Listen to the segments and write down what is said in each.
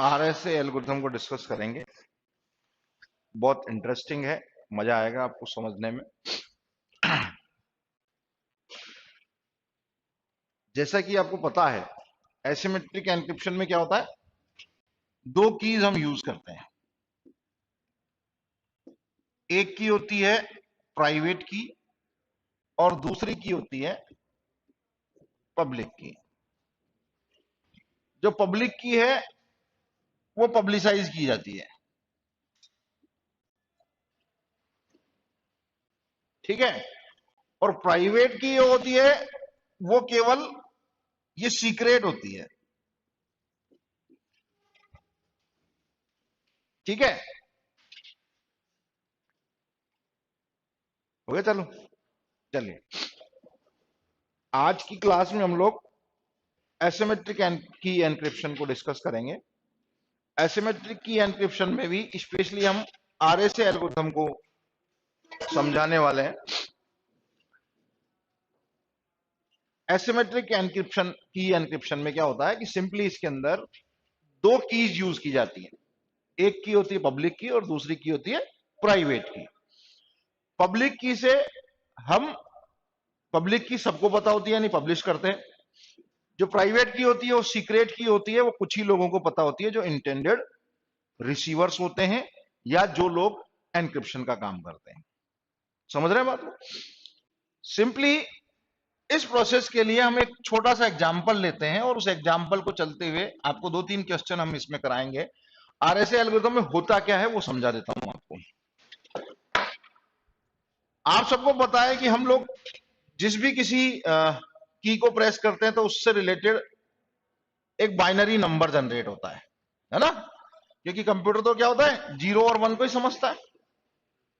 RSA algorithm को discuss करेंगे। बहुत इंटरेस्टिंग है, मजा आएगा आपको समझने में। जैसा कि आपको पता है, एसिमेट्रिक एन्क्रिप्शन में क्या होता है, दो कीज हम यूज करते हैं। एक की होती है प्राइवेट की और दूसरी की होती है पब्लिक की। जो पब्लिक की है वो पब्लिसाइज की जाती है, ठीक है। और प्राइवेट की जो होती है वो केवल ये सीक्रेट होती है, ठीक है। हो गया, चलो चलिए। आज की क्लास में हम लोग एसिमेट्रिक की एन्क्रिप्शन को डिस्कस करेंगे। एसिमेट्रिक की एन्क्रिप्शन में भी स्पेशली हम आरएसए एल्गोरिथम को समझाने वाले हैं। एसिमेट्रिक एन्क्रिप्शन की एन्क्रिप्शन में क्या होता है कि सिंपली इसके अंदर दो कीज यूज की जाती हैं। एक की होती है पब्लिक की और दूसरी की होती है प्राइवेट की। पब्लिक की से हम, पब्लिक की सबको पता होती है, यानी पब्लिश करते हैं। जो प्राइवेट की होती है वो सीक्रेट की होती है, वो कुछ ही लोगों को पता होती है, जो इंटेंडेड रिसीवर्स होते हैं या जो लोग एन्क्रिप्शन का काम करते हैं। समझ रहे हैं बात को? सिंपली इस प्रोसेस के लिए हम एक छोटा सा एग्जांपल लेते हैं और उस एग्जांपल को चलते हुए आपको दो तीन क्वेश्चन हम इसमें कराएंगे। आरएसए एल्गोरिथम में होता क्या है वो समझा देता हूं आपको। आप सबको पता है कि हम लोग जिस भी किसी की को प्रेस करते हैं तो उससे रिलेटेड एक बाइनरी नंबर जनरेट होता है ना। क्योंकि कंप्यूटर तो क्या होता है, जीरो और वन को ही समझता है।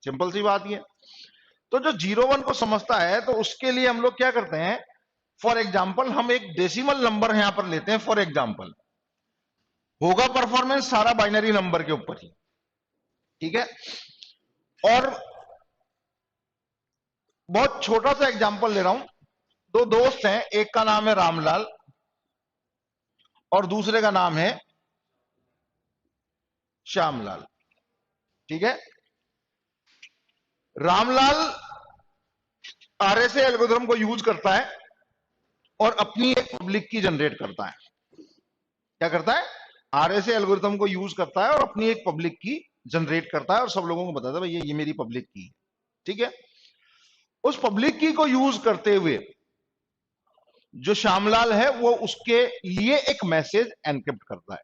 सिंपल सी बात ये। तो जो जीरो वन को समझता है तो उसके लिए हम लोग क्या करते हैं, फॉर एग्जाम्पल हम एक डेसिमल नंबर यहां पर लेते हैं। फॉर एग्जाम्पल होगा परफॉर्मेंस सारा बाइनरी नंबर के ऊपर ही, ठीक है। और बहुत छोटा सा एग्जाम्पल ले रहा हूं। दो दोस्त हैं, एक का नाम है रामलाल और दूसरे का नाम है श्यामलाल, ठीक है। रामलाल आरएसए एल्गोरिथम को यूज करता है और अपनी एक पब्लिक की जनरेट करता है। क्या करता है? आरएसए एल्गोरिथम को यूज करता है और अपनी एक पब्लिक की जनरेट करता है और सब लोगों को बताता है भाई ये मेरी पब्लिक की, ठीक है। उस पब्लिक की को यूज करते हुए जो श्यामलाल है वो उसके लिए एक मैसेज एनक्रिप्ट करता है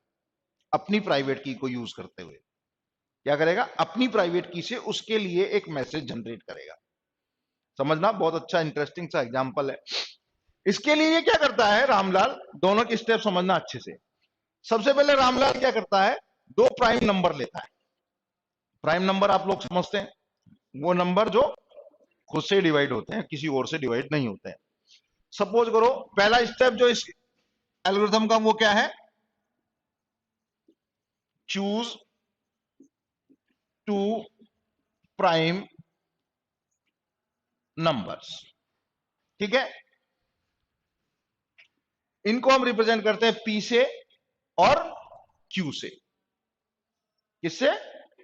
अपनी प्राइवेट की को यूज करते हुए। क्या करेगा? अपनी प्राइवेट की से उसके लिए एक मैसेज जनरेट करेगा। समझना, बहुत अच्छा इंटरेस्टिंग सा एग्जांपल है। इसके लिए ये क्या करता है रामलाल, दोनों के स्टेप समझना अच्छे से। सबसे पहले रामलाल क्या करता है, दो प्राइम नंबर लेता है। प्राइम नंबर आप लोग समझते हैं, वो नंबर जो खुद से डिवाइड होते हैं, किसी और से डिवाइड नहीं होते हैं। सपोज करो पहला स्टेप जो इस एल्गोरिथम का वो क्या है, चूज टू प्राइम नंबर्स, ठीक है। इनको हम रिप्रेजेंट करते हैं पी से और क्यू से। किससे?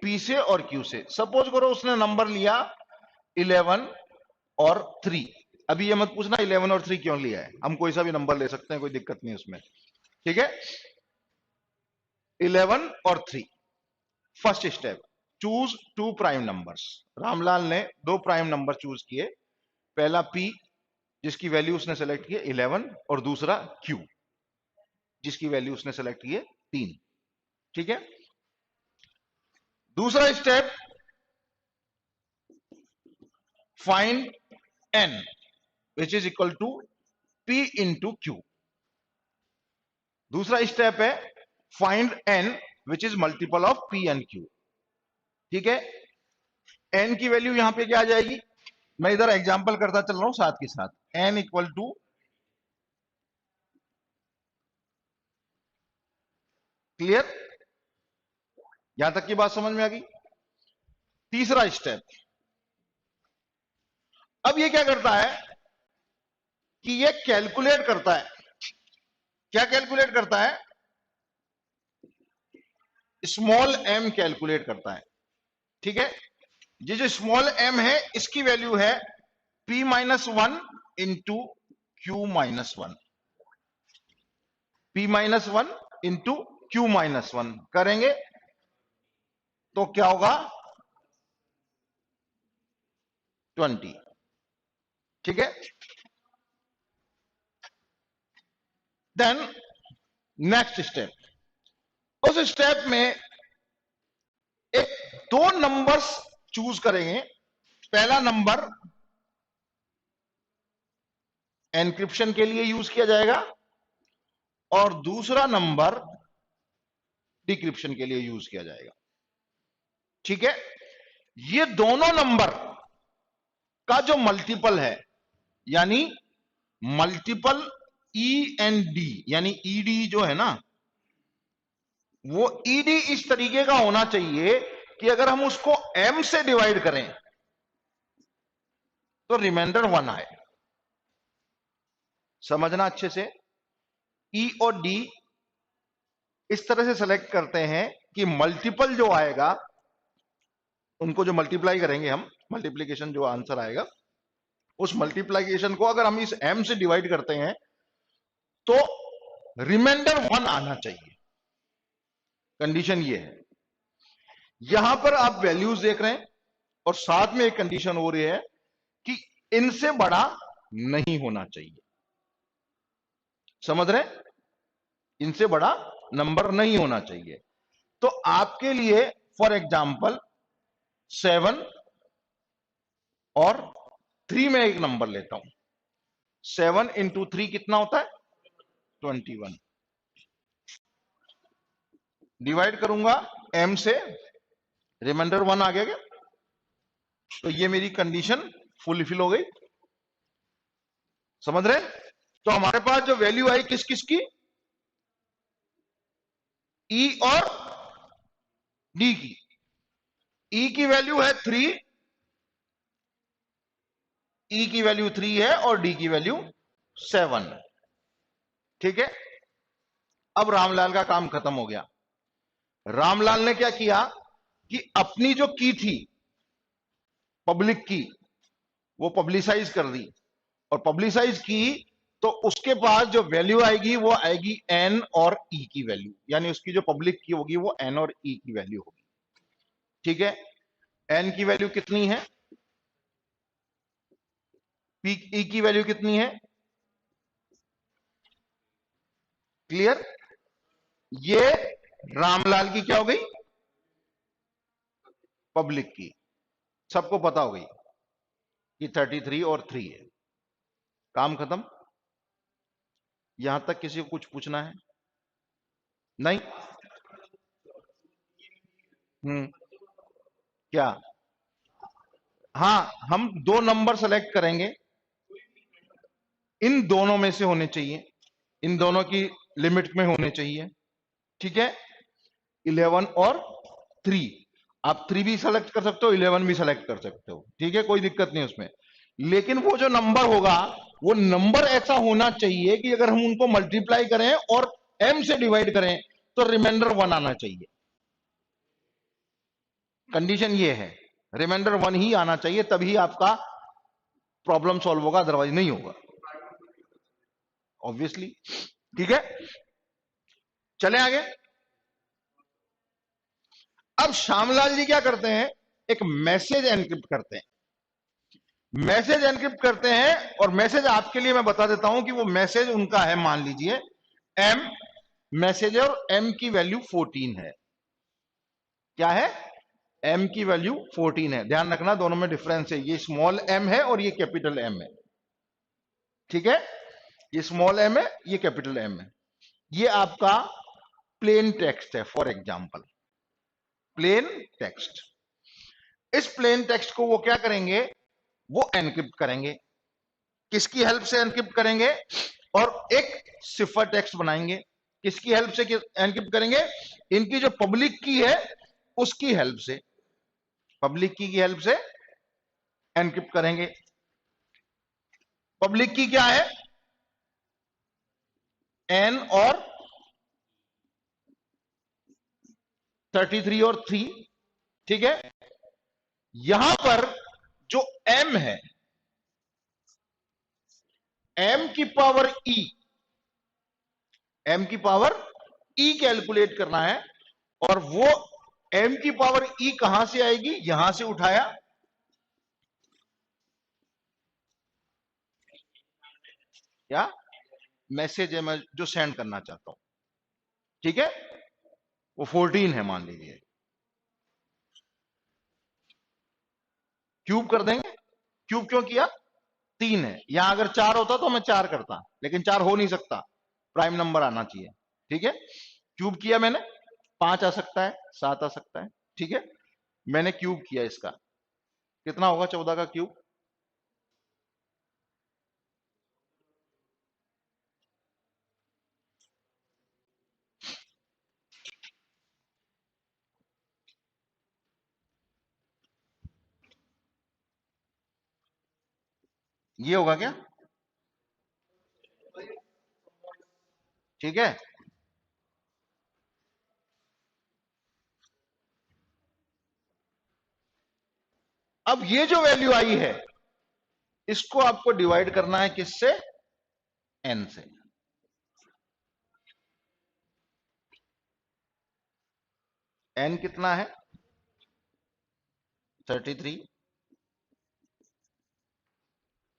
पी से और क्यू से। सपोज करो उसने नंबर लिया 11 और 3। अभी ये मत पूछना 11 और 3 क्यों लिया है, हम कोई सा भी नंबर ले सकते हैं, कोई दिक्कत नहीं उसमें, ठीक है। 11 और 3, first step, choose two prime numbers. Ramlal ने दो प्राइम नंबर चूज किए, पहला पी जिसकी वैल्यू उसने सेलेक्ट की 11 और दूसरा क्यू जिसकी वैल्यू उसने सेलेक्ट की 3, ठीक है। दूसरा step, find n which is equal to p into q. दूसरा स्टेप है find n which is multiple of p and q, ठीक है। एन की वैल्यू यहां पे क्या आ जाएगी, मैं इधर एग्जांपल करता चल रहा हूं साथ के साथ। एन इक्वल टू, क्लियर, यहां तक की बात समझ में आ गई। तीसरा स्टेप, अब ये क्या करता है कि ये कैलकुलेट करता है। क्या कैलकुलेट करता है? स्मॉल m कैलकुलेट करता है। ठीक है, ये जो स्मॉल m है इसकी वैल्यू है p minus one into Q minus one, p minus one into Q minus one करेंगे तो क्या होगा 20। ठीक है, देन नेक्स्ट स्टेप, उस स्टेप में एक दो नंबर्स चूज करेंगे। पहला नंबर एनक्रिप्शन के लिए यूज किया जाएगा और दूसरा नंबर डिक्रिप्शन के लिए यूज किया जाएगा। ठीक है, ये दोनों नंबर का जो मल्टीपल है, यानी मल्टीपल ई एंड डी, यानी ईडी जो है ना, वो ईडी इस तरीके का होना चाहिए कि अगर हम उसको m से डिवाइड करें तो रिमाइंडर 1 आए। समझना अच्छे से, ई और डी इस तरह से सेलेक्ट करते हैं कि मल्टीपल जो आएगा उनको जो मल्टीप्लाई करेंगे हम, मल्टीप्लीकेशन जो आंसर आएगा उस मल्टीप्लीकेशन को अगर हम इस m से डिवाइड करते हैं तो रिमाइंडर 1 आना चाहिए। कंडीशन ये है। यहां पर आप वैल्यूज देख रहे हैं और साथ में एक कंडीशन हो रही है कि इनसे बड़ा नहीं होना चाहिए। समझ रहे हैं? इनसे बड़ा नंबर नहीं होना चाहिए। तो आपके लिए फॉर एग्जाम्पल 7 और 3 में एक नंबर लेता हूं। 7 इंटू 3 कितना होता है 21। डिवाइड करूंगा m से, रिमाइंडर 1 आ गया क्या? तो ये मेरी कंडीशन फुलफिल हो गई। समझ रहे? तो हमारे पास जो वैल्यू आई किस किस की, ई और डी की। ई की वैल्यू है 3, ई की वैल्यू 3 है और डी की वैल्यू 7। ठीक है, अब रामलाल का काम खत्म हो गया। रामलाल ने क्या किया कि अपनी जो की थी पब्लिक की, वो पब्लिसाइज कर दी, और पब्लिसाइज की तो उसके पास जो वैल्यू आएगी वो आएगी एन और ई की वैल्यू, यानी उसकी जो पब्लिक की होगी वो एन और ई की वैल्यू होगी। ठीक है, एन की वैल्यू कितनी है, पी ई की वैल्यू कितनी है, क्लियर? ये रामलाल की क्या हो गई, पब्लिक की। सबको पता हो गई कि 33 और 3 है। काम खत्म। यहां तक किसी को कुछ पूछना है? नहीं? क्या? हाँ, हम दो नंबर सेलेक्ट करेंगे, इन दोनों में से होने चाहिए, इन दोनों की लिमिट में होने चाहिए। ठीक है, 11 और 3। आप 3 भी सेलेक्ट कर सकते हो, 11 भी सेलेक्ट कर सकते हो। ठीक है, कोई दिक्कत नहीं उसमें। लेकिन वो जो नंबर होगा वो नंबर ऐसा होना चाहिए कि अगर हम उनको मल्टीप्लाई करें और m से डिवाइड करें तो रिमाइंडर 1 आना चाहिए। कंडीशन ये है, रिमाइंडर 1 ही आना चाहिए, तभी आपका प्रॉब्लम सॉल्व होगा, अदरवाइज नहीं होगा, ऑब्वियसली। ठीक है, चले आगे। अब श्यामलाल जी क्या करते हैं, एक मैसेज एनक्रिप्ट करते हैं। मैसेज एनक्रिप्ट करते हैं और मैसेज आपके लिए मैं बता देता हूं कि वो मैसेज उनका है, मान लीजिए m मैसेज, और m की वैल्यू 14 है। क्या है? m की वैल्यू 14 है। ध्यान रखना दोनों में डिफरेंस है, ये स्मॉल m है और ये कैपिटल M है। ठीक है, ये स्मॉल m है, ये कैपिटल M है। ये आपका प्लेन टेक्स्ट है, फॉर एग्जाम्पल प्लेन टेक्स्ट। इस प्लेन टेक्स्ट को वो क्या करेंगे, वो एनक्रिप्ट करेंगे। किसकी हेल्प से एनक्रिप्ट करेंगे? और एक सिफर टेक्स्ट बनाएंगे। किसकी हेल्प से एनक्रिप्ट करेंगे? इनकी जो पब्लिक की है उसकी हेल्प से, पब्लिक की हेल्प से एनक्रिप्ट करेंगे। पब्लिक की क्या है? एन और 33 और 3, ठीक है। यहां पर जो m है, m की पावर e, m की पावर e कैलकुलेट करना है। और वो m की पावर e कहां से आएगी? यहां से उठाया, क्या मैसेज है मैं जो सेंड करना चाहता हूं, ठीक है, वो 14 है मान लीजिए, क्यूब कर देंगे। क्यूब क्यों किया? 3 है, यहां अगर 4 होता तो मैं 4 करता, लेकिन 4 हो नहीं सकता, प्राइम नंबर आना चाहिए, ठीक है। क्यूब किया मैंने, 5 आ सकता है, 7 आ सकता है, ठीक है। मैंने क्यूब किया, इसका कितना होगा? 14 का क्यूब, ये होगा क्या? ठीक है। अब ये जो वैल्यू आई है, इसको आपको डिवाइड करना है किससे? n से। n कितना है? 33।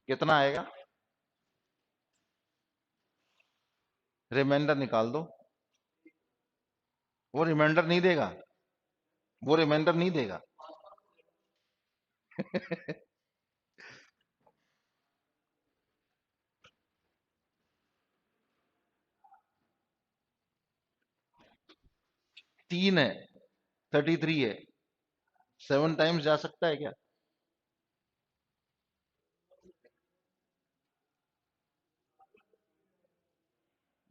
कितना आएगा? रिमाइंडर निकाल दो। वो रिमाइंडर नहीं देगा, वो रिमाइंडर नहीं देगा। 3 है, 33 है, 7 टाइम्स जा सकता है क्या?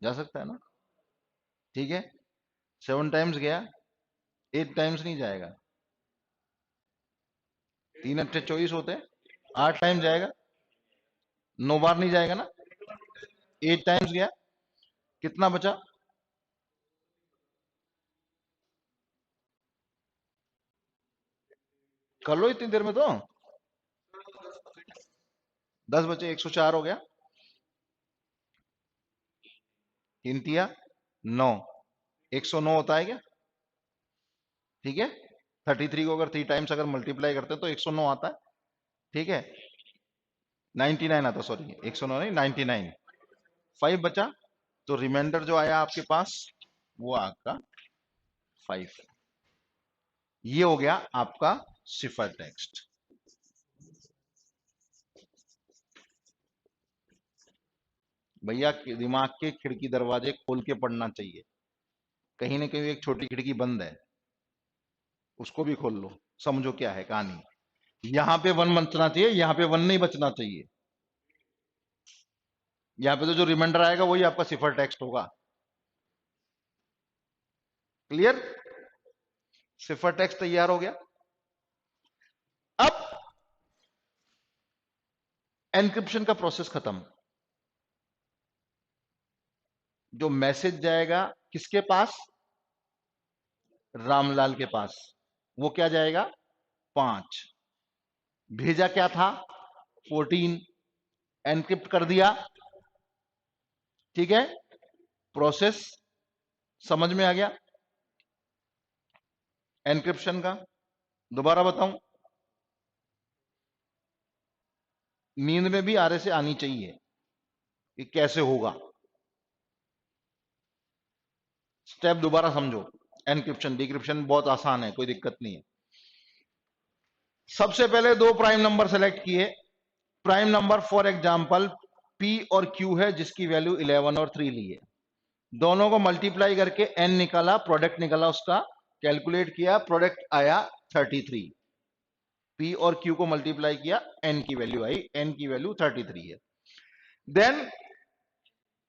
जा सकता है ना, ठीक है। 7 टाइम्स गया, 8 टाइम्स नहीं जाएगा। 3 अट्ठे 24 होते हैं, 8 टाइम्स जाएगा, 9 बार नहीं जाएगा ना। 8 टाइम्स गया, कितना बचा? कर लो इतनी देर में तो, 10 बचे, 104 हो गया। 3 तिया 9, 109 होता है क्या? ठीक है। 33 को अगर 3 टाइम्स अगर मल्टीप्लाई करते हैं तो 109 आता है, ठीक है। 99 आता, सॉरी 109 नहीं, 99। 5 बचा, तो रिमाइंडर जो आया आपके पास वो आपका 5। ये हो गया आपका सिफर टेक्स्ट। भैया दिमाग के खिड़की दरवाजे खोल के पढ़ना चाहिए, कहीं ना कहीं एक छोटी खिड़की बंद है, उसको भी खोल लो, समझो क्या है कहानी। यहां पे 1 बचना चाहिए, यहां पे 1 नहीं बचना चाहिए। यहां पे तो जो रिमाइंडर आएगा वही आपका सिफर टेक्स्ट होगा। क्लियर? सिफर टेक्स्ट तैयार हो गया। अब एनक्रिप्शन का प्रोसेस खत्म। जो मैसेज जाएगा किसके पास? रामलाल के पास, वो क्या जाएगा? 5। भेजा क्या था? 14। एनक्रिप्ट कर दिया, ठीक है। प्रोसेस समझ में आ गया एनक्रिप्शन का? दोबारा बताऊं, नींद में भी आरए से आनी चाहिए कि कैसे होगा। स्टेप दोबारा समझो। एनक्रिप्शन डिक्रिप्शन बहुत आसान है, कोई दिक्कत नहीं है। सबसे पहले दो प्राइम नंबर सेलेक्ट किए। Prime number for example p और q है, जिसकी वैल्यू 11 और 3 ली है। दोनों को मल्टीप्लाई करके n निकाला, प्रोडक्ट निकाला, उसका कैलकुलेट किया, प्रोडक्ट आया 33। p और q को मल्टीप्लाई किया, n की वैल्यू आई, n की वैल्यू 33 है। देन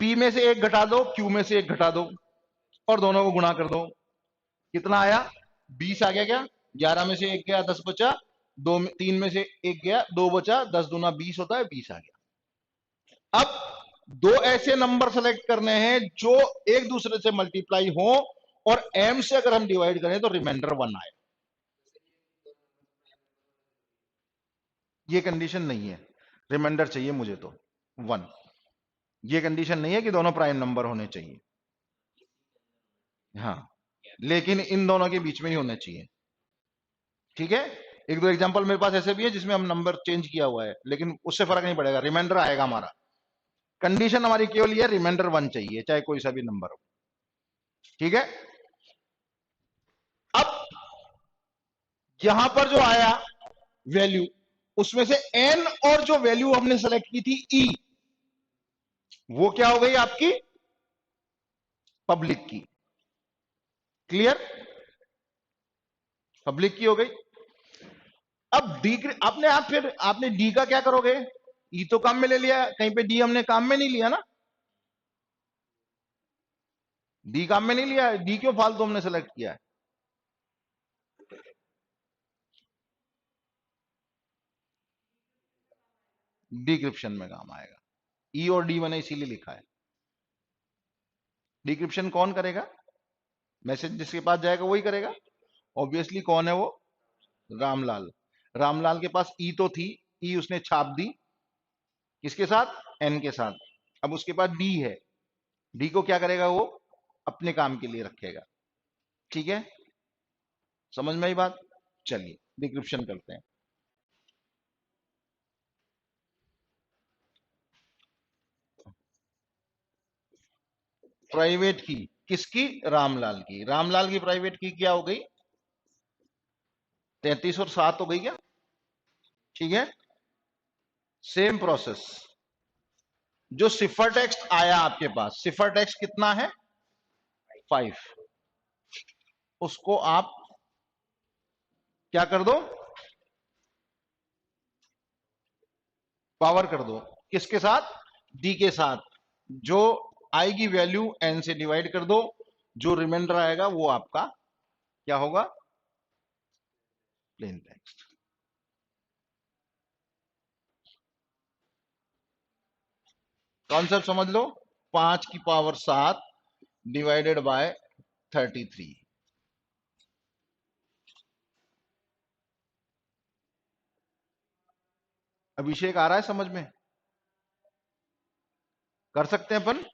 p में से एक घटा दो, q में से एक घटा दो, और दोनों को गुणा कर दो। कितना आया? 20 आ गया क्या? 11 में से एक गया, 10 बचा। 3 में से एक गया, 2 बचा, 10 दूना 20 होता है, 20 आ गया। अब दो ऐसे नंबर सेलेक्ट करने हैं जो एक दूसरे से मल्टीप्लाई हो और m से अगर हम डिवाइड करें तो रिमाइंडर 1 आए। ये कंडीशन नहीं है, रिमाइंडर चाहिए मुझे तो 1। ये कंडीशन नहीं है कि दोनों प्राइम नंबर होने चाहिए, हाँ, लेकिन इन दोनों के बीच में ही होने चाहिए। ठीक है, एक दो एग्जांपल मेरे पास ऐसे भी है जिसमें हम नंबर चेंज किया हुआ है, लेकिन उससे फर्क नहीं पड़ेगा, रिमाइंडर आएगा हमारा। कंडीशन हमारी केवल ये रिमाइंडर 1 चाहिए, चाहे कोई सा भी नंबर हो। ठीक है, अब यहां पर जो आया वैल्यू, उसमें से n और जो वैल्यू हमने सेलेक्ट की थी e, वो क्या हो गई आपकी पब्लिक की। क्लियर, पब्लिक की हो गई। अब डी आपने आप फिर आपने डी का क्या करोगे, ई तो काम में ले लिया, कहीं पे डी हमने काम में नहीं लिया ना, डी काम में नहीं लिया, डी क्यों फालतू हमने सेलेक्ट किया है। डिक्रिप्शन में काम आएगा, ई और डी मैंने इसीलिए लिखा है। डिक्रिप्शन कौन करेगा, मैसेज जिसके पास जाएगा वही करेगा, ऑब्वियसली कौन है वो, रामलाल। रामलाल के पास ई तो थी, ई उसने छाप दी किसके साथ, एन के साथ। अब उसके पास डी है, डी को क्या करेगा वो अपने काम के लिए रखेगा। ठीक है, समझ में आई बात। चलिए डिक्रिप्शन करते हैं। प्राइवेट की किसकी, रामलाल की। रामलाल की प्राइवेट की क्या हो गई, 33 और 7 हो गई क्या। ठीक है, सेम प्रोसेस, जो सिफर टेक्स्ट आया आपके पास, सिफर टेक्स्ट कितना है 5, उसको आप क्या कर दो, पावर कर दो, किसके साथ, डी के साथ। जो आएगी वैल्यू एन से डिवाइड कर दो, जो रिमाइंडर आएगा वो आपका क्या होगा, प्लेन टेक्स्ट। कॉन्सेप्ट समझ लो, 5 की पावर 7 डिवाइडेड बाय 33। अभिषेक आ रहा है समझ में, कर सकते हैं अपन,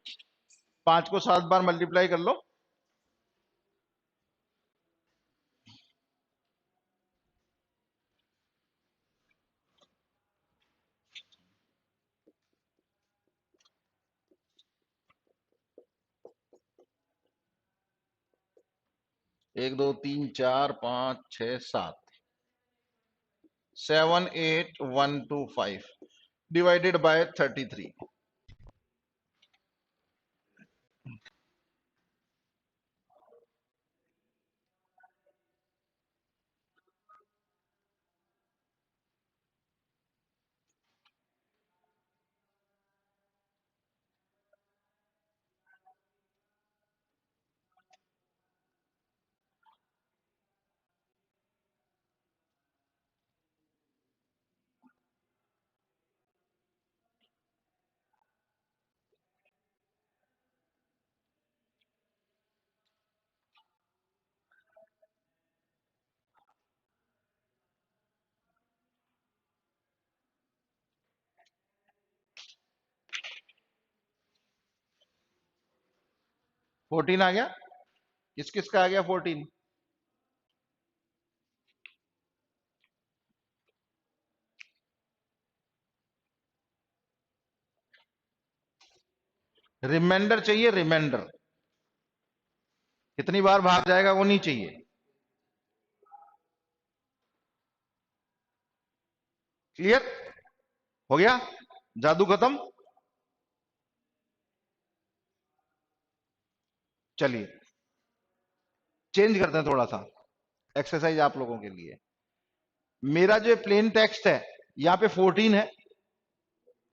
5 को 7 बार मल्टीप्लाई कर लो, एक दो तीन चार पांच छह सात, 78125 डिवाइडेड बाय 33। 14 आ गया, किस किस का आ गया 14, रिमाइंडर चाहिए, रिमाइंडर कितनी बार भाग जाएगा वो नहीं चाहिए। क्लियर हो गया, जादू खत्म। चलिए चेंज करते हैं थोड़ा सा, एक्सरसाइज आप लोगों के लिए। मेरा जो प्लेन टेक्स्ट है यहां पे 14 है,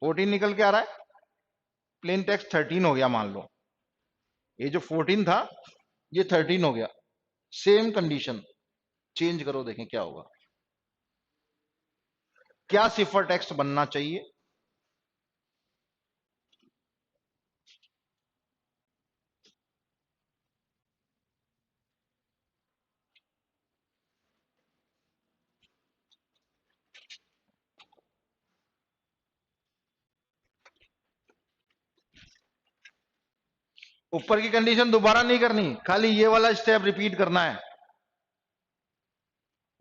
14 निकल के आ रहा है, प्लेन टेक्स्ट 13 हो गया मान लो, ये जो 14 था ये 13 हो गया। सेम कंडीशन, चेंज करो देखें क्या होगा, क्या सिफर टेक्स्ट बनना चाहिए। ऊपर की कंडीशन दोबारा नहीं करनी, खाली ये वाला स्टेप रिपीट करना है।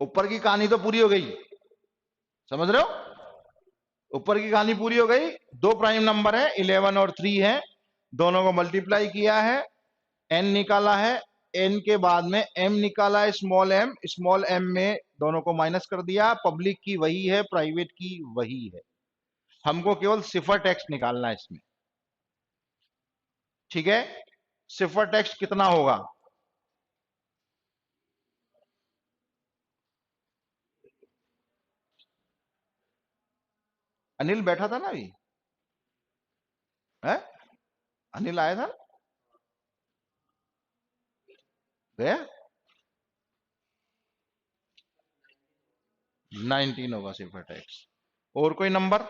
ऊपर की कहानी तो पूरी हो गई, समझ रहे हो? ऊपर की कहानी पूरी हो गई। दो प्राइम नंबर है 11 और 3 है, दोनों को मल्टीप्लाई किया है, एन निकाला है, एन के बाद में एम निकाला है, स्मॉल एम में दोनों को माइनस कर दिया। पब्लिक की वही है, प्राइवेट की वही है, हमको केवल सिफर टेक्स्ट निकालना है इसमें। ठीक है, सिफर टेक्स्ट कितना होगा? अनिल बैठा था ना अभी, है? अनिल आया था, गया? 19 होगा सिफर टेक्स्ट। और कोई नंबर?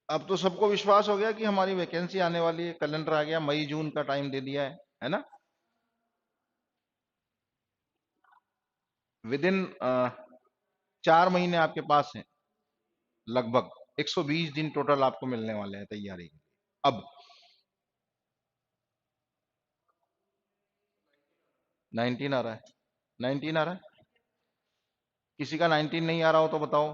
अब तो सबको विश्वास हो गया कि हमारी वैकेंसी आने वाली है, कैलेंडर आ गया, मई जून का टाइम दे दिया है ना? विद इन 4 महीने आपके पास है, लगभग 120 दिन टोटल आपको मिलने वाले हैं तैयारी के लिए। अब 19 आ रहा है, 19 आ रहा है। किसी का 19 नहीं आ रहा हो तो बताओ।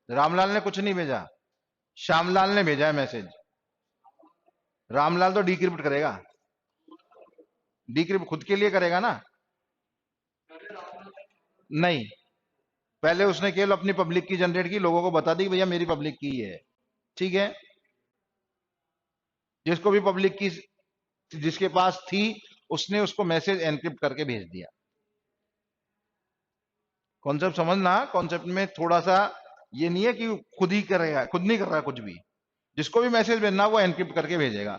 रामलाल ने कुछ नहीं भेजा, श्यामलाल ने भेजा है मैसेज। रामलाल तो डिक्रिप्ट करेगा, डिक्रिप्ट खुद के लिए करेगा ना? नहीं, पहले उसने केवल अपनी पब्लिक की जनरेट की, लोगों को बता दी भैया मेरी पब्लिक की है। ठीक है, जिसको भी पब्लिक की जिसके पास थी उसने उसको मैसेज एनक्रिप्ट करके भेज दिया। कॉन्सेप्ट समझना, कॉन्सेप्ट में थोड़ा सा ये नहीं है कि खुद ही करेगा, खुद नहीं कर रहा कुछ भी। जिसको भी मैसेज भेजना वो एनक्रिप्ट करके भेजेगा।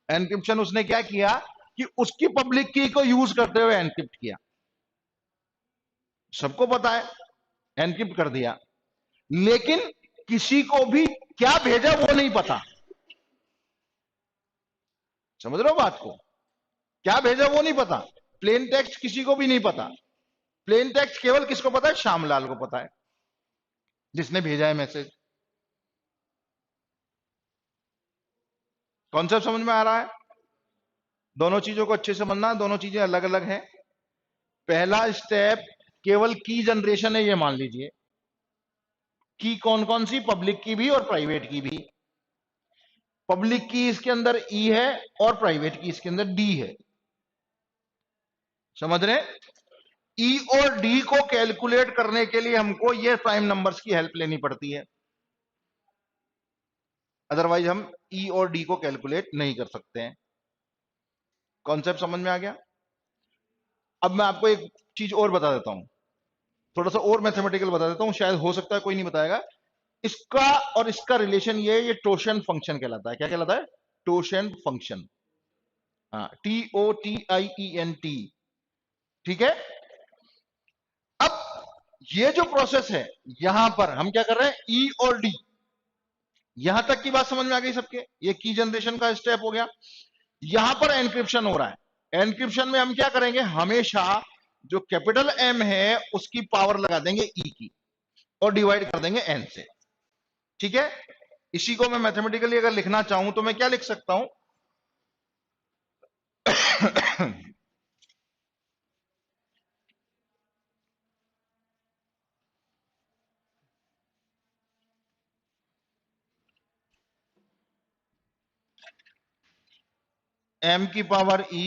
एनक्रिप्शन उसने क्या किया कि उसकी पब्लिक की को यूज करते हुए एनक्रिप्ट किया, सबको पता है, एनक्रिप्ट कर दिया। लेकिन किसी को भी क्या भेजा वो नहीं पता। समझ रहे हो बात को? क्या भेजा वो नहीं पता, प्लेन टेक्स्ट किसी को भी नहीं पता। प्लेन टेक्स्ट केवल किसको पता है? श्यामलाल को पता है, जिसने भेजा है मैसेज। कॉन्सेप्ट समझ में आ रहा है? दोनों चीजों को अच्छे से समझना, दोनों चीजें अलग अलग हैं। पहला स्टेप केवल की जनरेशन है, ये मान लीजिए। की कौन कौन सी? पब्लिक की भी और प्राइवेट की भी। पब्लिक की इसके अंदर ई है और प्राइवेट की इसके अंदर डी है, समझ रहे? ई और डी को कैलकुलेट करने के लिए हमको ये प्राइम नंबर्स की हेल्प लेनी पड़ती है, अदरवाइज हम ई और डी को कैलकुलेट नहीं कर सकते हैं। कॉन्सेप्ट समझ में आ गया? अब मैं आपको एक चीज और बता देता हूं, थोड़ा सा और मैथमेटिकल बता देता हूं, शायद हो सकता है कोई नहीं बताएगा। इसका और इसका रिलेशन ये टोशन फंक्शन कहलाता है। क्या कहलाता है? Torsion function. हाँ, TOTIENT। ठीक है, अब ये जो प्रोसेस है, यहां पर हम क्या कर रहे हैं? ई और डी। यहां तक की बात समझ में आ गई सबके? ये की जनरेशन का स्टेप हो गया। यहां पर एनक्रिप्शन हो रहा है। एनक्रिप्शन में हम क्या करेंगे? हमेशा जो कैपिटल एम है उसकी पावर लगा देंगे ई की और डिवाइड कर देंगे एन से। ठीक है, इसी को मैं मैथमेटिकली अगर लिखना चाहूं तो मैं क्या लिख सकता हूं? एम की power e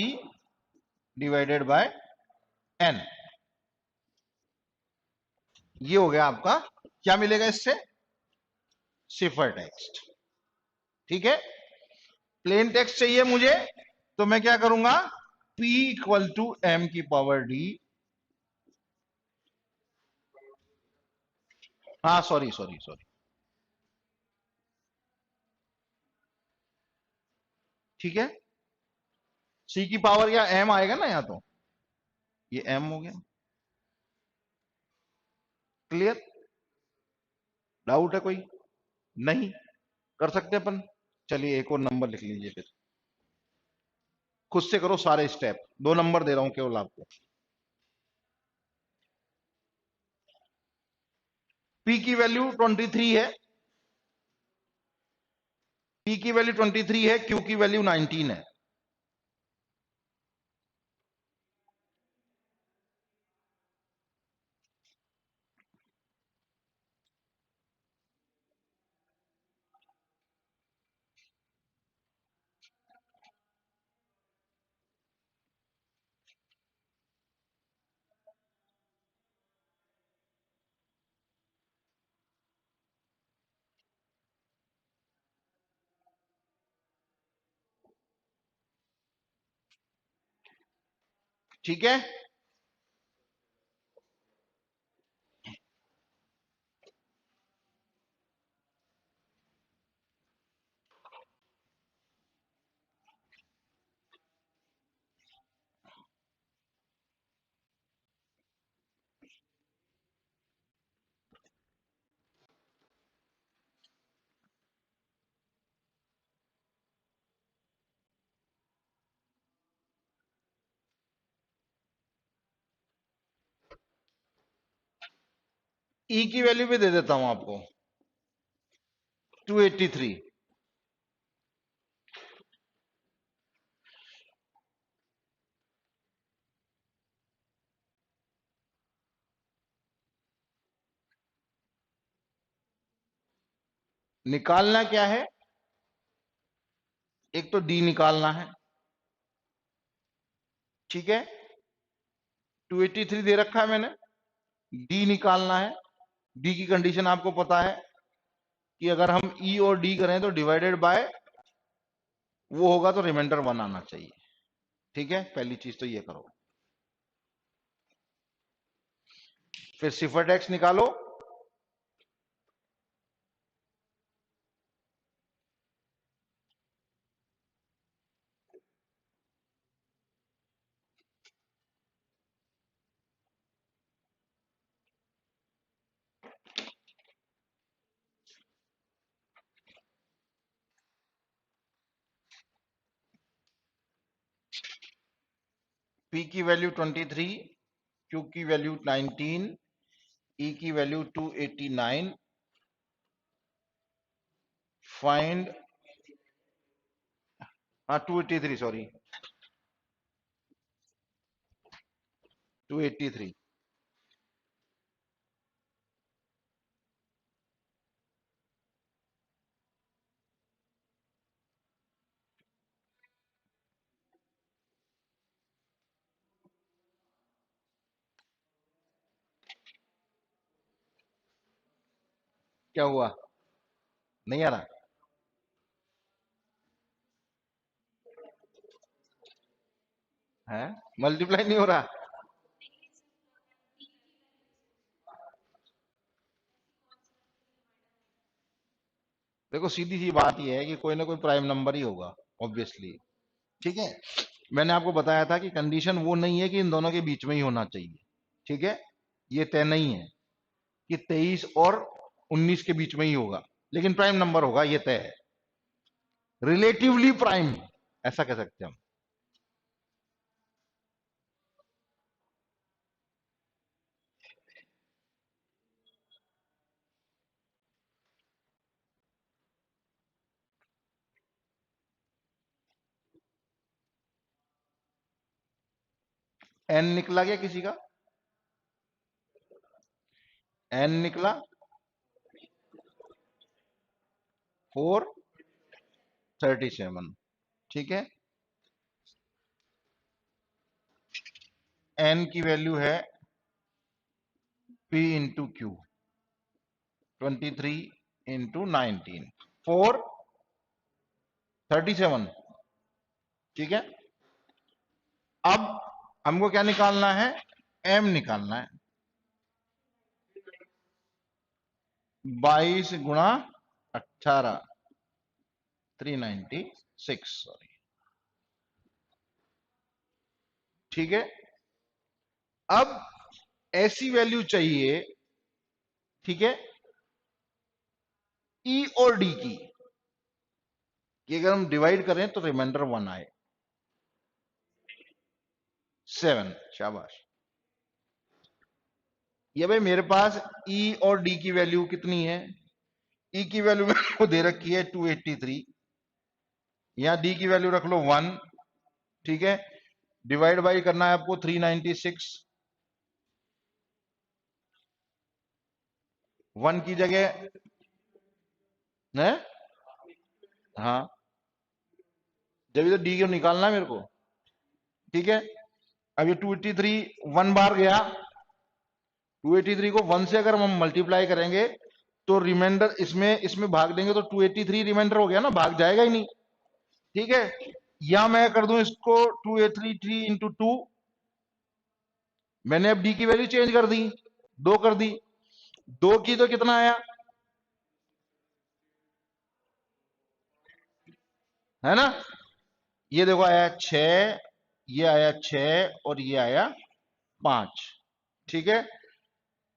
divided by n. ये हो गया आपका। क्या मिलेगा इससे? Cipher text. ठीक है, प्लेन टेक्स्ट चाहिए मुझे, तो मैं क्या करूंगा? P इक्वल टू m की पावर d। हाँ सॉरी सॉरी सॉरी, ठीक है। C की पावर क्या m आएगा ना, यहां तो ये m हो गया। क्लियर? डाउट है कोई? नहीं कर सकते अपन? चलिए एक और नंबर लिख लीजिए फिर, खुद से करो सारे स्टेप। 2 नंबर दे रहा हूं केवल आपको। P की वैल्यू 23 है, P की वैल्यू 23 है, Q की वैल्यू 19 है। ठीक है, E की वैल्यू भी दे देता हूं आपको, 283। निकालना क्या है? एक तो डी निकालना है, ठीक है। 283 दे रखा है मैंने, डी निकालना है। डी की कंडीशन आपको पता है कि अगर हम ई और डी करें तो डिवाइडेड बाय वो होगा, तो रिमाइंडर 1 आना चाहिए। ठीक है, पहली चीज तो ये करो। फिर सिफर टैक्स निकालो। P की वैल्यू 23, Q की वैल्यू 19, E की वैल्यू 289। फाइंड, हाँ 283 सॉरी, 283। क्या हुआ? नहीं आ रहा है? मल्टीप्लाई नहीं हो रहा? देखो सीधी सी बात यह है कि कोई ना कोई प्राइम नंबर ही होगा, ऑब्वियसली। ठीक है, मैंने आपको बताया था कि कंडीशन वो नहीं है कि इन दोनों के बीच में ही होना चाहिए। ठीक है, ये तय नहीं है कि 23 और 19 के बीच में ही होगा, लेकिन प्राइम नंबर होगा, ये तय है। रिलेटिवली प्राइम, ऐसा कह सकते हैं हम। एन निकला क्या किसी का? एन निकला 437। ठीक है, एन की वैल्यू है P इंटू क्यू, 23 इंटू 19, 437। ठीक है, अब हमको क्या निकालना है, एम निकालना है। 22 गुणा 18, 396, सॉरी, ठीक है। अब ऐसी वैल्यू चाहिए, ठीक है, ई और डी की, कि अगर हम डिवाइड करें तो रिमाइंडर 1 आए। 7, शाबाश। ये भाई मेरे पास ई और डी की वैल्यू कितनी है, ई की वैल्यू मेरे को दे रखी है 283, यहां डी की वैल्यू रख लो 1, ठीक है। डिवाइड बाई करना है आपको 396, 1 की जगह है, हाँ, जब तो डी को निकालना है मेरे को, ठीक है। अब ये 283 1 बार गया, 283 को 1 से अगर हम मल्टीप्लाई करेंगे तो रिमाइंडर इसमें इसमें भाग देंगे तो 283 रिमाइंडर हो गया ना, भाग जाएगा ही नहीं, ठीक है। या मैं कर दूं इसको 283 इंटू 2, मैंने अब डी की वैल्यू चेंज कर दी, 2 कर दी, 2 की तो कितना आया, है ना, ये देखो आया 6, ये आया 6 और ये आया 5, ठीक है।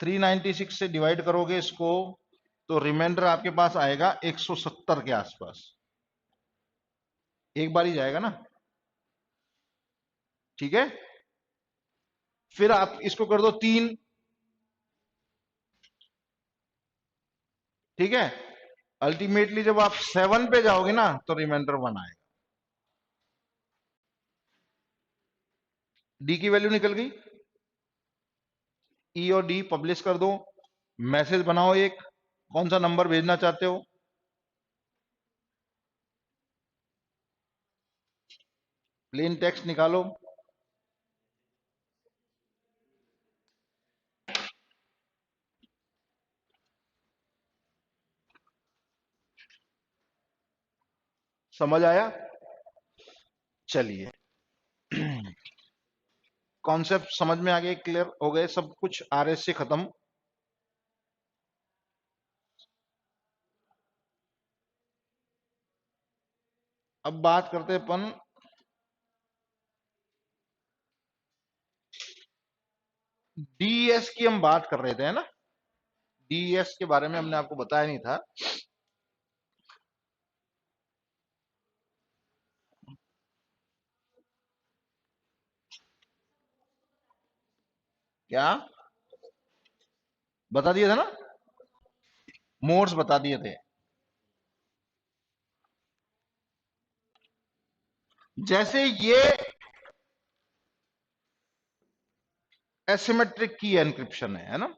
396 से डिवाइड करोगे इसको तो रिमाइंडर आपके पास आएगा 170 के आसपास, एक बार ही जाएगा ना, ठीक है। फिर आप इसको कर दो 3, ठीक है। अल्टीमेटली जब आप 7 पे जाओगे ना तो रिमाइंडर 1 आएगा। डी की वैल्यू निकल गई, ई और डी पब्लिश कर दो, मैसेज बनाओ एक, कौन सा नंबर भेजना चाहते हो, प्लेन टेक्स्ट निकालो, समझ आया, चलिए। कॉन्सेप्ट समझ में आ गए, क्लियर हो गए सब कुछ, आरएस से खत्म। अब बात करते हैं अपन डीएस की, हम बात कर रहे थे, है ना, डीएस के बारे में हमने आपको बताया नहीं था। क्या बता दिए थे ना, मोड्स बता दिए थे। जैसे ये एसिमेट्रिक की एनक्रिप्शन है ना,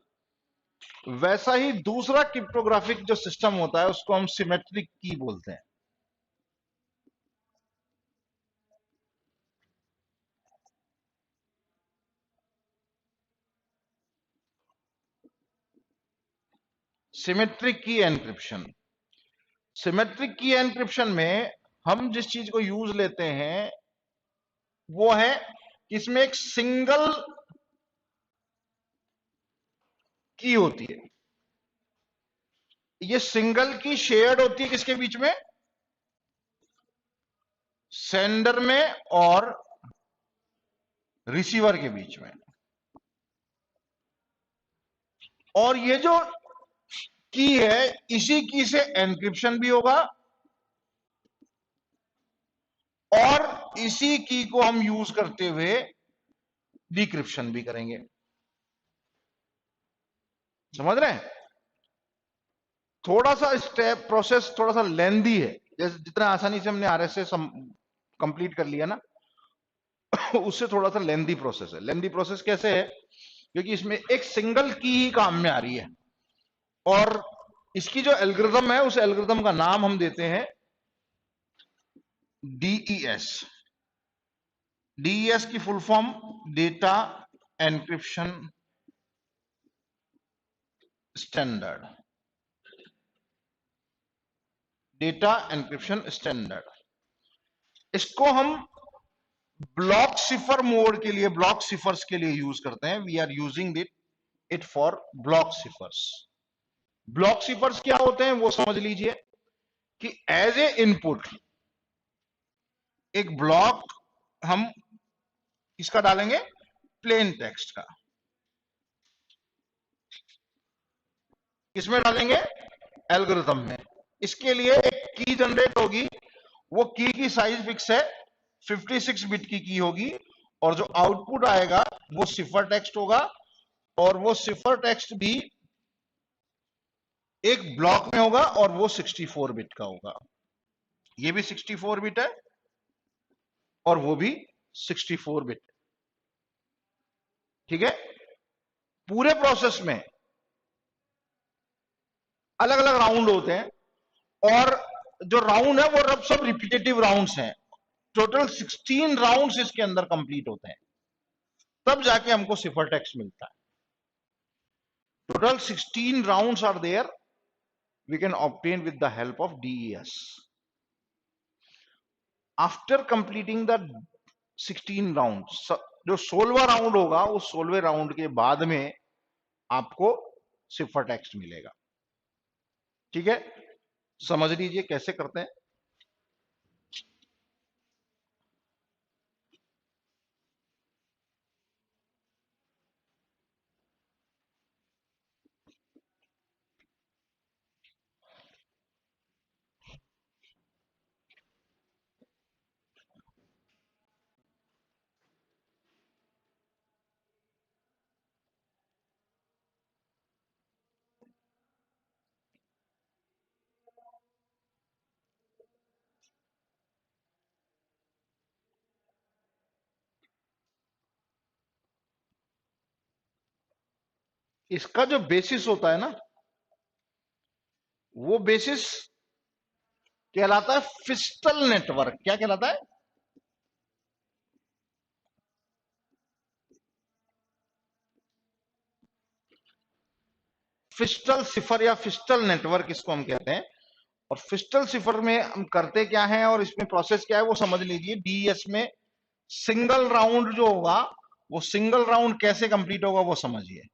वैसा ही दूसरा क्रिप्टोग्राफिक जो सिस्टम होता है उसको हम सिमेट्रिक की बोलते हैं। सिमेट्रिक की एनक्रिप्शन, सिमेट्रिक की एनक्रिप्शन में हम जिस चीज को यूज लेते हैं वो है, इसमें एक सिंगल की होती है, ये सिंगल की शेयर्ड होती है किसके बीच में, सेंडर में और रिसीवर के बीच में। और ये जो की है, इसी की से एनक्रिप्शन भी होगा और इसी की को हम यूज करते हुए डिक्रिप्शन भी करेंगे। समझ रहे हैं, थोड़ा सा स्टेप प्रोसेस थोड़ा सा लेंदी है, जैसे जितना आसानी से हमने आरएसएस कंप्लीट कर लिया ना, उससे थोड़ा सा लेंदी प्रोसेस है। लेंदी प्रोसेस कैसे है, क्योंकि इसमें एक सिंगल की ही काम में आ रही है और इसकी जो एल्गोरिथम है उस एल्गोरिथम का नाम हम देते हैं डीईएस। डीईएस की full form data encryption standard, data encryption standard. इसको हम ब्लॉक सिफर मोड के लिए, ब्लॉक सिफर्स के लिए यूज करते हैं। We are using it for block ciphers. Block ciphers क्या होते हैं वो समझ लीजिए कि एज ए इनपुट एक ब्लॉक हम किसका डालेंगे, प्लेन टेक्स्ट का। किसमें डालेंगे, एल्गोरिथम में। इसके लिए एक की जनरेट होगी, वो की साइज फिक्स है, 56 बिट की होगी, और जो आउटपुट आएगा वो सिफर टेक्स्ट होगा, और वो सिफर टेक्स्ट भी एक ब्लॉक में होगा और वो 64 बिट का होगा। ये भी 64 बिट है और वो भी 64 बिट। ठीक है, पूरे प्रोसेस में अलग अलग राउंड होते हैं, और जो राउंड है वो सब रिपीटेटिव राउंड्स हैं। टोटल 16 राउंड्स इसके अंदर कंप्लीट होते हैं, तब जाके हमको सिफर टेक्स्ट मिलता है। Total 16 rounds are there, we can obtain with the help of DES। After completing the 16 round, जो 16वां राउंड होगा, उस 16वें राउंड के बाद में आपको सिफर टेक्स्ट मिलेगा। ठीक है, समझ लीजिए कैसे करते हैं। इसका जो बेसिस होता है ना, वो बेसिस कहलाता है फिस्टल नेटवर्क। क्या कहलाता है, फिस्टल सिफर या फिस्टल नेटवर्क इसको हम कहते हैं। और फिस्टल सिफर में हम करते क्या है और इसमें प्रोसेस क्या है वो समझ लीजिए। DES में सिंगल राउंड जो होगा, वो सिंगल राउंड कैसे कंप्लीट होगा वो समझिए।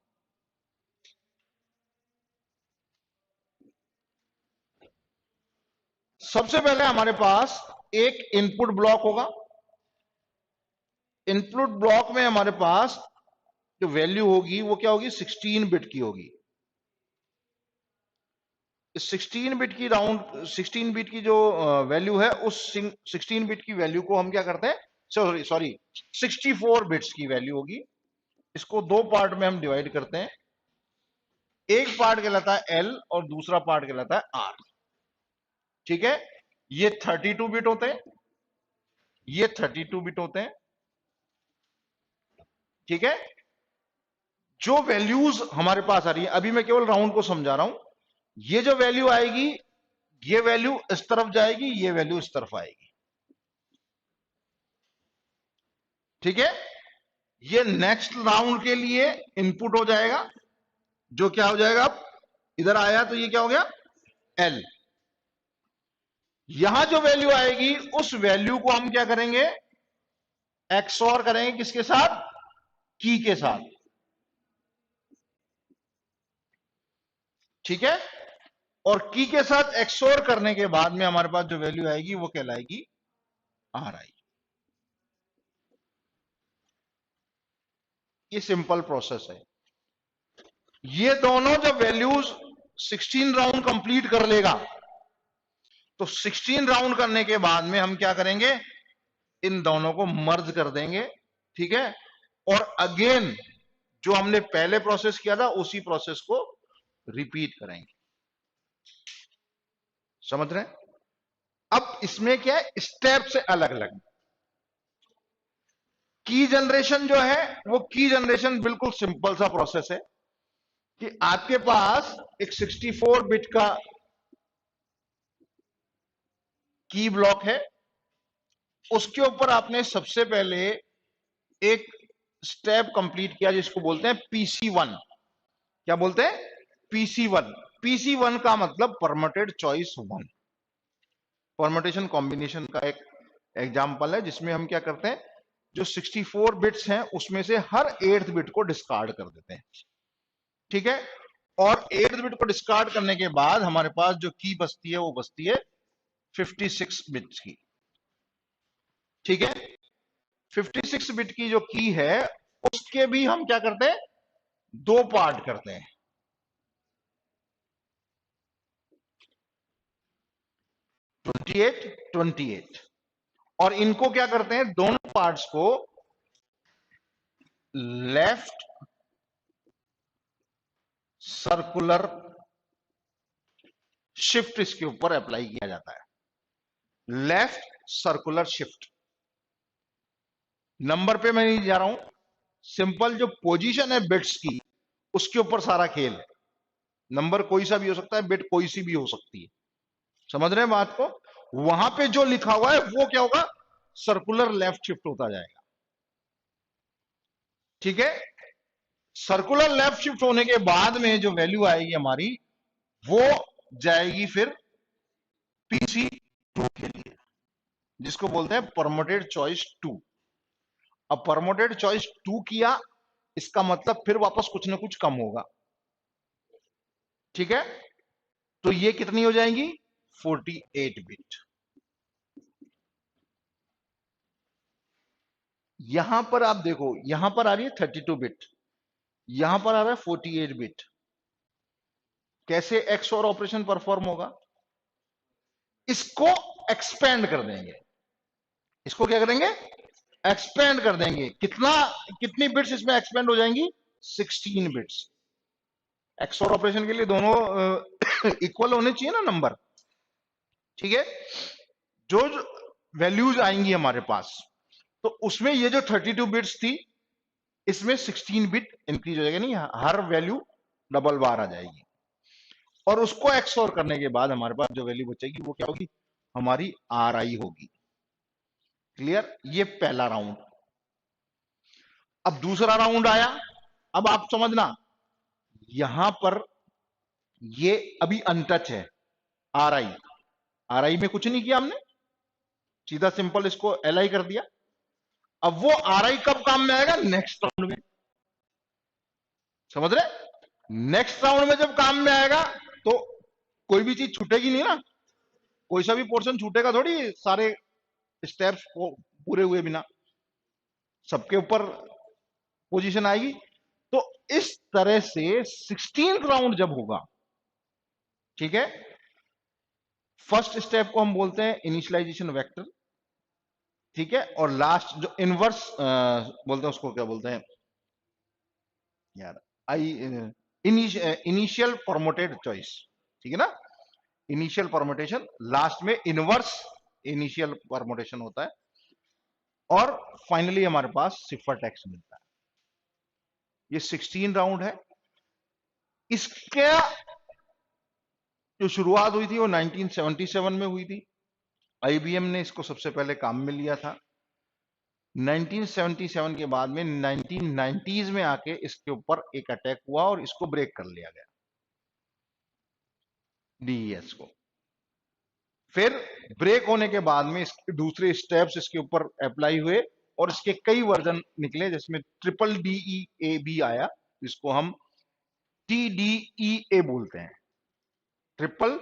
सबसे पहले हमारे पास एक इनपुट ब्लॉक होगा। इनपुट ब्लॉक में हमारे पास जो वैल्यू होगी वो क्या होगी, 16 बिट की होगी। 16 बिट की राउंड, 16 बिट की जो वैल्यू है, उस 16 बिट की वैल्यू को हम क्या करते हैं, सॉरी 64 बिट्स की वैल्यू होगी। इसको दो पार्ट में हम डिवाइड करते हैं। एक पार्ट कहलाता है L और दूसरा पार्ट कहलाता है R। ठीक है, ये 32 बिट होते हैं, ये 32 बिट होते हैं। ठीक है, जो वैल्यूज हमारे पास आ रही है, अभी मैं केवल राउंड को समझा रहा हूं। ये जो वैल्यू आएगी, ये वैल्यू इस तरफ जाएगी, ये वैल्यू इस तरफ आएगी। ठीक है, ये नेक्स्ट राउंड के लिए इनपुट हो जाएगा, जो क्या हो जाएगा, अब इधर आया तो ये क्या हो गया, L। यहां जो वैल्यू आएगी, उस वैल्यू को हम क्या करेंगे, XOR करेंगे, किसके साथ, की के साथ। ठीक है, और की के साथ XOR करने के बाद में हमारे पास जो वैल्यू आएगी वो कहलाएगी RI। ये सिंपल प्रोसेस है। ये दोनों जब वैल्यूज 16 राउंड कंप्लीट कर लेगा, तो 16 राउंड करने के बाद में हम क्या करेंगे, इन दोनों को मर्ज कर देंगे। ठीक है, और अगेन जो हमने पहले प्रोसेस किया था उसी प्रोसेस को रिपीट करेंगे। समझ रहे हैं? अब इसमें क्या है, स्टेप से अलग अलग। की जनरेशन जो है, वो की जनरेशन बिल्कुल सिंपल सा प्रोसेस है कि आपके पास एक 64 बिट का की ब्लॉक है, उसके ऊपर आपने सबसे पहले एक स्टेप कंप्लीट किया जिसको बोलते हैं PC1। क्या बोलते हैं, PC1। PC1 का मतलब परमिटेड चॉइस 1। परमिटेशन कॉम्बिनेशन का एक एग्जाम्पल है जिसमें हम क्या करते हैं, जो 64 बिट्स हैं उसमें से हर 8th बिट को डिस्कार्ड कर देते हैं, ठीक है। और 8th बिट को डिस्कार्ड करने के बाद हमारे पास जो की बचती है वो बचती है 56 बिट्स की, ठीक है। 56 बिट की जो की है उसके भी हम क्या करते हैं, दो पार्ट करते हैं, 28 28, और इनको क्या करते हैं, दोनों पार्ट्स को लेफ्ट सर्कुलर शिफ्ट इसके ऊपर अप्लाई किया जाता है। लेफ्ट सर्कुलर शिफ्ट, नंबर पे मैं नहीं जा रहा हूं, सिंपल जो पोजीशन है बिट्स की उसके ऊपर सारा खेल है। नंबर कोई सा भी हो सकता है, बिट कोई सी भी हो सकती है, समझ रहे हैं बात को। वहां पे जो लिखा हुआ है वो क्या होगा, सर्कुलर लेफ्ट शिफ्ट होता जाएगा, ठीक है। सर्कुलर लेफ्ट शिफ्ट होने के बाद में जो वैल्यू आएगी हमारी वो जाएगी फिर पीसी 2 के लिए, जिसको बोलते हैं परमोटेड चॉइस 2। अब परमोटेड चॉइस 2 किया, इसका मतलब फिर वापस कुछ ना कुछ कम होगा, ठीक है। तो ये कितनी हो जाएंगी, 48 बिट। यहां पर आप देखो, यहां पर आ रही है 32 बिट, यहां पर आ रहा है 48 बिट। कैसे एक्स और ऑपरेशन परफॉर्म होगा, इसको एक्सपेंड कर देंगे, इसको क्या करेंगे, एक्सपेंड कर देंगे। कितना, कितनी बिट्स इसमें एक्सपेंड हो जाएंगी, 16 बिट्स। एक्स और ऑपरेशन के लिए दोनों इक्वल होने चाहिए ना नंबर, ठीक है। जो वैल्यूज आएंगी हमारे पास, तो उसमें ये जो 32 बिट्स थी इसमें 16 बिट इंक्रीज हो जाएगा, नहीं हर वैल्यू डबल बार आ जाएगी। और उसको एक्सओर करने के बाद हमारे पास जो वैल्यू बचेगी वो क्या होगी, हमारी आर आई होगी। क्लियर, ये पहला राउंड। अब दूसरा राउंड आया, अब आप समझना, यहां पर ये अभी अनटच है, आर आई, आर आई में कुछ नहीं किया हमने, सीधा सिंपल इसको एल आई कर दिया। अब वो आर आई कब काम में आएगा, नेक्स्ट राउंड में, समझ रहे। नेक्स्ट राउंड में जब काम में आएगा तो कोई भी चीज छूटेगी नहीं ना, कोई सा भी पोर्शन छूटेगा थोड़ी, सारे स्टेप्स को पूरे हुए बिना सबके ऊपर पोजीशन आएगी। तो इस तरह से 16th राउंड जब होगा, ठीक है, फर्स्ट स्टेप को हम बोलते हैं इनिशियलाइजेशन वेक्टर, ठीक है। और लास्ट जो इनवर्स बोलते हैं उसको क्या बोलते हैं यार, आई इनिशियल परमोटेड चॉइस, ठीक है ना, इनिशियल परमोटेशन, लास्ट में इनवर्स इनिशियल परमोटेशन होता है, और फाइनली हमारे पास सिफर टेक्स्ट मिलता है। ये 16 राउंड है। इसका जो शुरुआत हुई थी वो 1977 में हुई थी, आईबीएम ने इसको सबसे पहले काम में लिया था। 1977 के बाद में 1990s में आके इसके ऊपर एक अटैक हुआ और इसको ब्रेक कर लिया गया, डीईएस को। फिर ब्रेक होने के बाद में इसके दूसरे स्टेप्स इसके ऊपर अप्लाई हुए और इसके कई वर्जन निकले, जिसमें ट्रिपल डीईए भी आया, जिसको हम टीडीईए बोलते हैं, ट्रिपल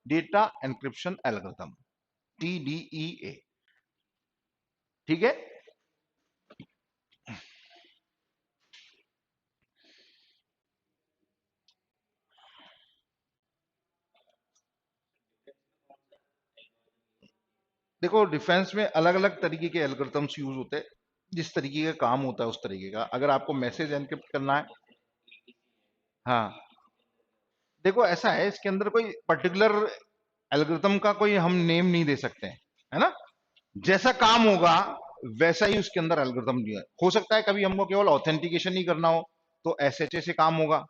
डेटा एनक्रिप्शन एल्गोरिथम, टीडीईए, ठीक है। देखो डिफेंस में अलग अलग तरीके के एल्गोरिथम्स यूज होते हैं, जिस तरीके का काम होता है उस तरीके का। अगर आपको मैसेज एनक्रिप्ट करना है, हाँ, देखो ऐसा है, इसके अंदर कोई पर्टिकुलर एल्गोरिथम का कोई हम नेम नहीं दे सकते हैं, है ना। जैसा काम होगा वैसा ही उसके अंदर एल्गोरिथम दिया है। हो सकता है कभी हमको केवल ऑथेंटिकेशन ही करना हो तो एसएचए से काम होगा,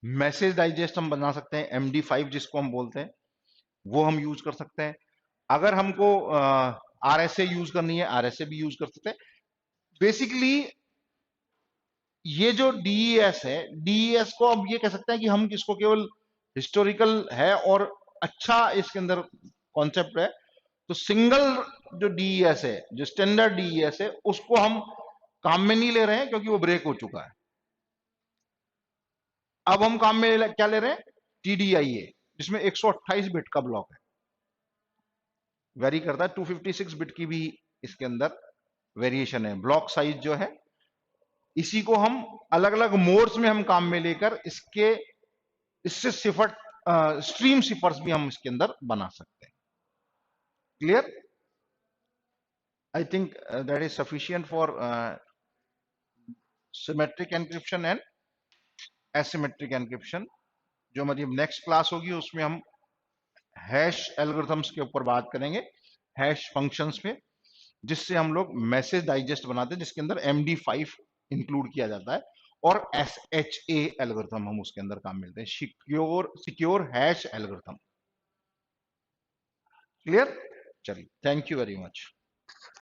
मैसेज डाइजेस्ट हम बना सकते हैं, MD5 जिसको हम बोलते हैं वो हम यूज कर सकते हैं। अगर हमको आरएसए यूज करनी है, आरएसए भी यूज कर सकते हैं। बेसिकली ये जो डीईएस है, डीईएस को अब ये कह सकते हैं कि हम किसको केवल हिस्टोरिकल है और अच्छा इसके अंदर कॉन्सेप्ट है। तो सिंगल जो डीईएस है, जो स्टैंडर्ड डीईएस है, उसको हम काम में नहीं ले रहे हैं क्योंकि वो ब्रेक हो चुका है। अब हम काम में क्या ले रहे हैं? टीडीआईए, जिसमें 128 बिट का ब्लॉक है, वेरी करता है। 256 बिट की भी इसके अंदर वेरिएशन है। ब्लॉक साइज जो है, इसी को हम अलग अलग मोड्स में हम काम में लेकर इससे सिफर स्ट्रीम सिफर्स भी हम इसके अंदर बना सकते हैं। Clear? I think that is sufficient for symmetric encryption and asymmetric encryption. जो हमारी नेक्स्ट क्लास होगी उसमें हम हैश एल्गोरिथम्स के ऊपर बात करेंगे, हैश फंक्शंस पे, जिससे हम लोग मैसेज डाइजेस्ट बनाते हैं, जिसके अंदर MD5 इंक्लूड किया जाता है, और SHA एल्गोरिथम हम उसके अंदर काम मिलते हैं, सिक्योर हैश एल्गोरिथम। क्लियर? चलिए, थैंक यू वेरी मच।